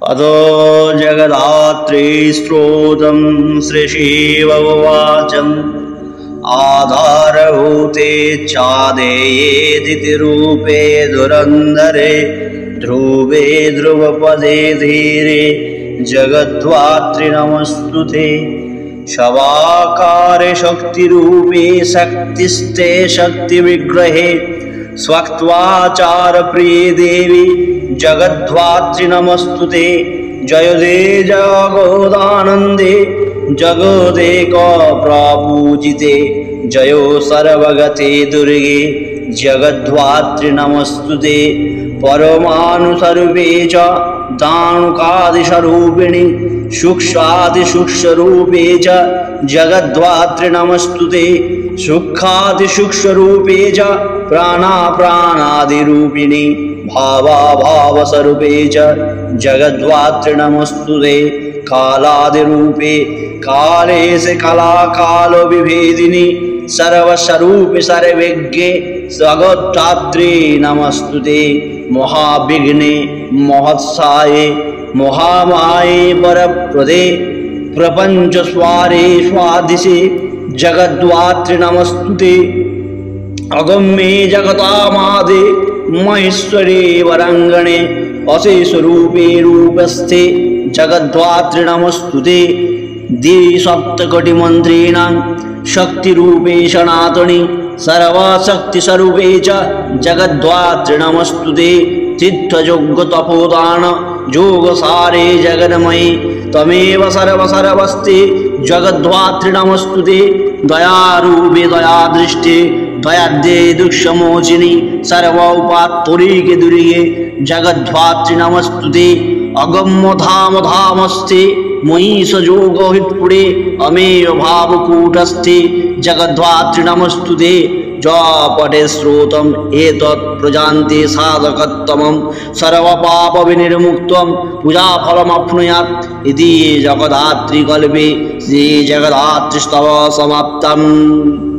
अतो जगदात्री स्त्रोतं श्रीशिववाचम् आधारभूते चादेयेदिति रूपे धुरन्धरे ध्रुवे ध्रुवपदे धीरे जगद्धात्री नमस्तुते। शवाकारे शक्तिरूपे शक्तिस्ते शक्तिविग्रहे स्वक्त्वाचार प्रिये देवी जगद्धात्री नमस्तुते। जयदे जगदानन्दे जगदेक प्रपूजिते जयो सर्वगते दुर्गे जगद्धात्री नमस्तुते। परमाणुस्वरूपे च दाणुकादिस्वरूपिणि सूक्ष्मादिसूक्ष्मरूपे च जगद्धात्री नमस्तुते। सूक्ष्मादिसूक्ष्मरूपे च प्राणादिरूपिणि भावाभावस्वरूपे च जगद्धात्री नमस्तुते। कालादिरूपे कालेश कलाकालो विभेदिनि सर्वस्वरूपे सर्वज्ञे जगद्धात्री नमस्तुते। महाविघ्ने महत्साये महामाये परप्रदे प्रपञ्चस्वारे स्वादिशे जगद्धात्री नमस्तुते। अगम्ये जगतामादे महेश्वरे वराङ्गणे अशेषरूपे रूपस्थे जगद्धात्री नमस्तुते। द्विसप्तकोटिमन्त्रिणां शक्तिरूपे सनातनी सर्वशक्तिस्वरूपे च जगद्धात्री नमस्तुते। तीर्थयोगतपोदान योगसारे जगन्मये तमेव सर्वस्ते जगद्धात्री नमस्तुते। दयारूपे दयादृष्टे दयाद्ये दुःखमोचिनि सर्वोपात्तरिके दुर्गे जगद्धात्री नमस्तुते। अगम्यधाम धामस्ते महिषयोगहितपुरे अमेय भावकूटस्थे जगद्धात्री नमस्तुते। जपटे श्रोतम् एतत् प्रजान्ते साधकतमं सर्वपापविनिर्मुक्तं पूजाफलमप्नुयात् इति जगद्धात्री कल्पे श्री जगद्धात्री स्तव समाप्तम्।